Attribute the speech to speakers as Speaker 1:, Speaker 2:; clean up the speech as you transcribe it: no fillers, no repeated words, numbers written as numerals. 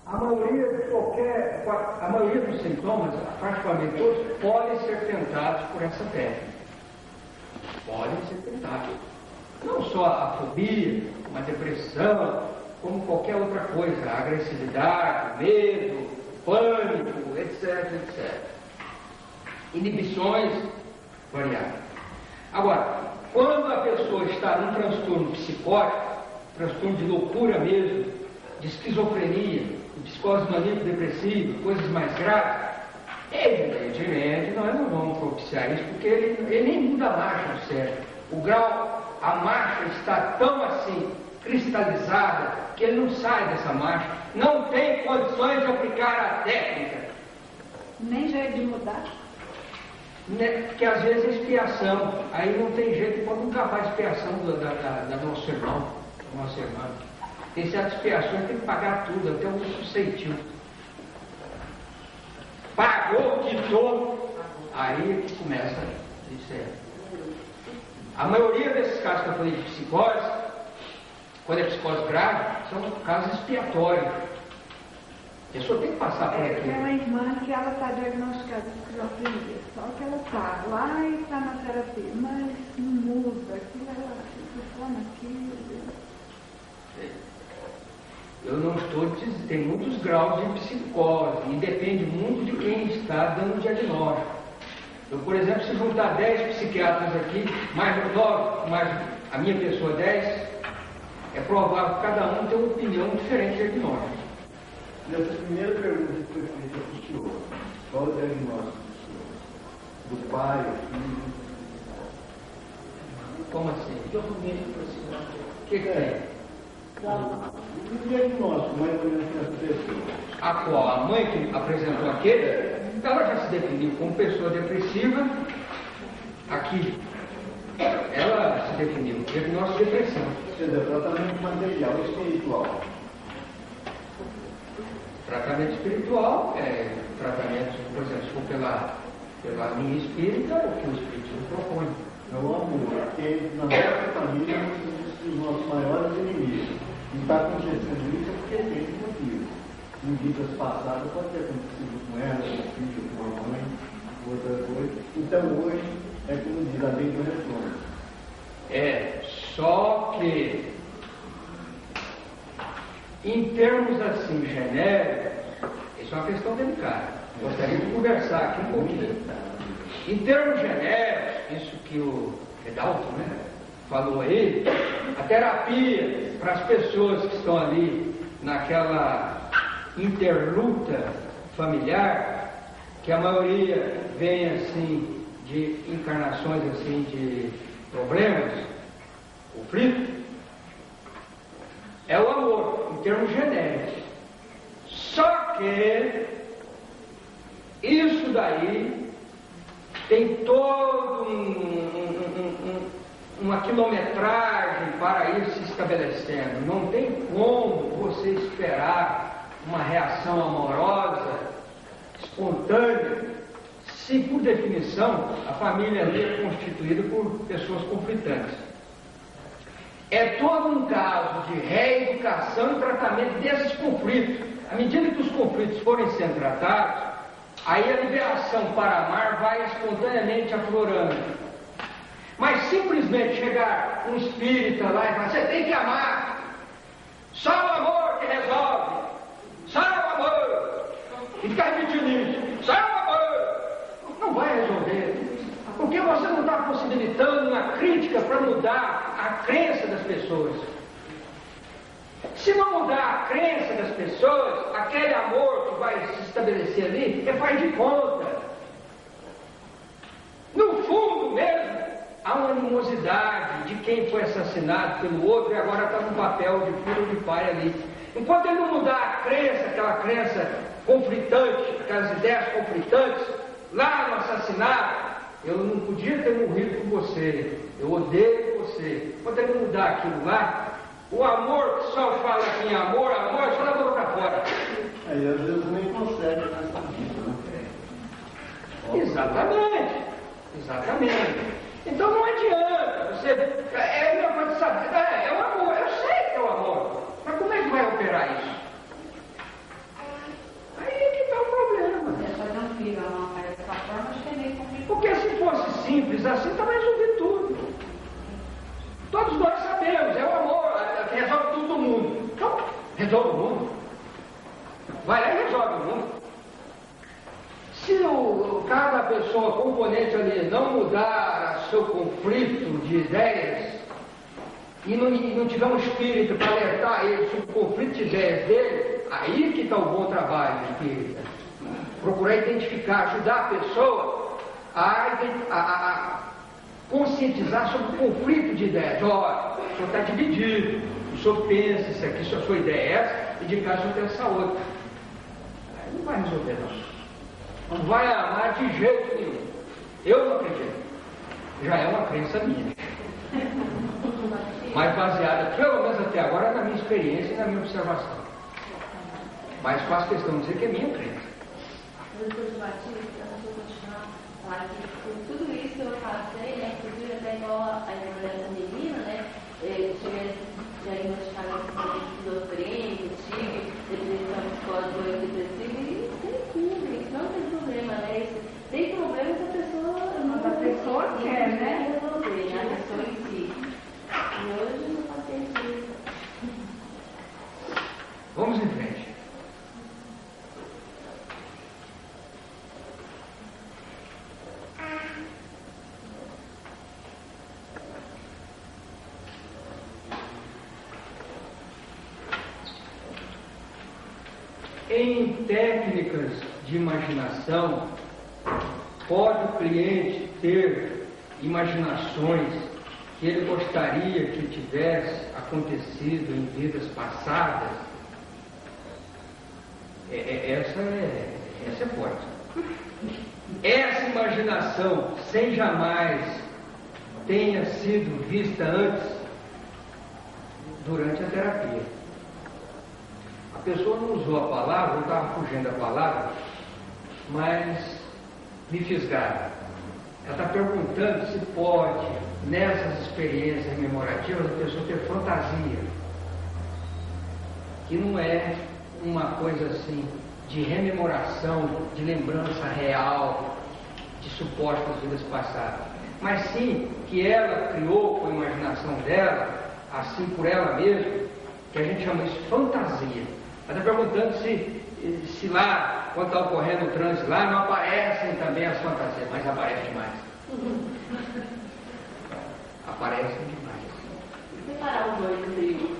Speaker 1: A maioria dos sintomas, praticamente todos, podem ser tentados por essa técnica. Podem ser tentados. Não só a fobia, uma depressão, como qualquer outra coisa, a agressividade, medo, pânico, etc, etc. Inibições variáveis. Agora, quando a pessoa está num transtorno psicótico, transtorno de loucura mesmo, de esquizofrenia, de psicose maníaco-depressiva, coisas mais graves, evidentemente nós não vamos propiciar isso, porque ele nem muda a marcha no cérebro. O grau, a marcha está tão assim, cristalizada, que ele não sai dessa marcha, não tem condições de aplicar a técnica.
Speaker 2: Nem jeito de mudar?
Speaker 1: Que às vezes é expiação, aí não tem jeito, pode nunca faz expiação da nosso irmão, da nossa irmã. Tem certas expiações, tem que pagar tudo, até o susceitivo. Pagou, quitou, aí é que começa isso aí. A maioria desses casos que eu falei de psicose, quando é psicose grave, são casos expiatórios. A pessoa tem que passar por aqui.
Speaker 2: Aquela irmã que ela está diagnosticada de esquizofrenia, só que ela está lá e está na terapia, mas não muda, aquilo ela fica só naquilo.
Speaker 1: Eu não estou dizendo, tem muitos graus de psicose e depende muito de quem está dando o diagnóstico. Eu, por exemplo, se juntar 10 psiquiatras aqui, mais 9, mais a minha pessoa 10, é provável que cada um tenha uma opinião diferente de diagnóstico.
Speaker 3: Nessa primeira pergunta que foi feita para o senhor, qual o diagnóstico do senhor? Do pai, do filho?
Speaker 1: Como assim?
Speaker 4: O
Speaker 1: que tem?
Speaker 3: O diagnóstico, mais ou menos, dessa pessoa.
Speaker 1: A qual? A mãe que apresentou aquele, ela já se definiu como pessoa depressiva aqui. Ela se definiu, diagnóstico de depressão.
Speaker 3: Ou seja, tratamento material e espiritual.
Speaker 1: Tratamento espiritual tratamento, por exemplo, se for pela linha espírita, o que o espiritismo propõe.
Speaker 3: É o amor, porque na nossa família nós somos os nossos maiores inimigos. E está acontecendo isso porque tem motivo. Em vidas passadas pode ter acontecido com ela, com o filho, com a mãe, com outra coisa. Então hoje é como diz a lei do retorno.
Speaker 1: Só que em termos assim genéricos, isso é uma questão delicada. Gostaria de conversar aqui um pouquinho. Em termos genéricos, isso que o Redalto falou aí, a terapia para as pessoas que estão ali naquela interluta familiar, que a maioria vem assim de encarnações assim de problemas, conflito, é o amor, em termos genéricos. Só que isso daí tem toda uma quilometragem para ir se estabelecendo. Não tem como você esperar uma reação amorosa, espontânea, se por definição a família ali é constituída por pessoas conflitantes. É todo um caso de reeducação e tratamento desses conflitos. À medida que os conflitos forem sendo tratados, aí a liberação para amar vai espontaneamente aflorando. Mas simplesmente chegar um espírita lá e falar, você tem que amar, só o amor que resolve, só o amor, e ficar repetindo isso, só o amor, não vai resolver, porque você não está possibilitando uma crítica para mudar a crença das pessoas. Se não mudar a crença das pessoas, aquele amor que vai se estabelecer ali faz de conta. No fundo mesmo, há uma animosidade de quem foi assassinado pelo outro e agora está no papel de filho ou de pai ali. Enquanto ele não mudar a crença, aquela crença conflitante, aquelas ideias conflitantes, lá no assassinato, eu não podia ter morrido por você, eu odeio você. Enquanto ele não mudar aquilo lá, o amor que só fala aqui em amor, só da boca para fora.
Speaker 3: Aí às vezes nem consegue nessa vida, né?
Speaker 1: Exatamente. Então não adianta você. É a mesma coisa de saber. É o amor, eu sei que é o amor. Mas como é que vai operar isso? simples assim, está resolvido tudo. Todos nós sabemos, é o amor que resolve todo mundo. Então, resolve o mundo. Vai lá e resolve o mundo. Se cada pessoa, componente ali, não mudar seu conflito de ideias e não tiver um espírito para alertar ele sobre o conflito de ideias dele, aí que está o bom trabalho espírita. Procurar identificar, ajudar a pessoa a conscientizar sobre o conflito de ideias. Olha, o senhor está dividido, o senhor pensa isso aqui, se a sua ideia é essa, e de cá o senhor pensa outra. Aí não vai resolver não. Não vai amar de jeito nenhum. Eu não acredito. Já é uma crença minha. Mas baseada, pelo menos até agora, na minha experiência e na minha observação. Mas faço questão de dizer que é minha crença.
Speaker 4: Doutor Batista, eu vou continuar a falar que por tudo isso que eu passei, né, inclusive até igual a mulher da menina, né, cheguei a diagnosticar esquizofrênia, tive depressão psicótica depressiva e tem tudo, isso não tem problema, né? Tem problema que a pessoa
Speaker 2: quer, né?
Speaker 4: Resolver, né? A pessoa em si. E hoje eu não passei disso.
Speaker 1: Vamos em frente. Em técnicas de imaginação, pode o cliente ter imaginações que ele gostaria que tivesse acontecido em vidas passadas? Essa é forte. Essa imaginação, sem jamais tenha sido vista antes, durante a terapia. A pessoa não usou a palavra, eu estava fugindo da palavra, mas me fisgaram. Ela está perguntando se pode, nessas experiências memorativas, a pessoa ter fantasia. Que não é uma coisa assim de rememoração, de lembrança real, de supostas vidas passadas. Mas sim que ela criou com a imaginação dela, assim por ela mesma, que a gente chama isso de fantasia. Ela está perguntando se lá, quando está ocorrendo o trânsito lá, não aparecem também as fantasias, mas aparecem demais. Aparecem demais.
Speaker 4: Separar os dois do trio.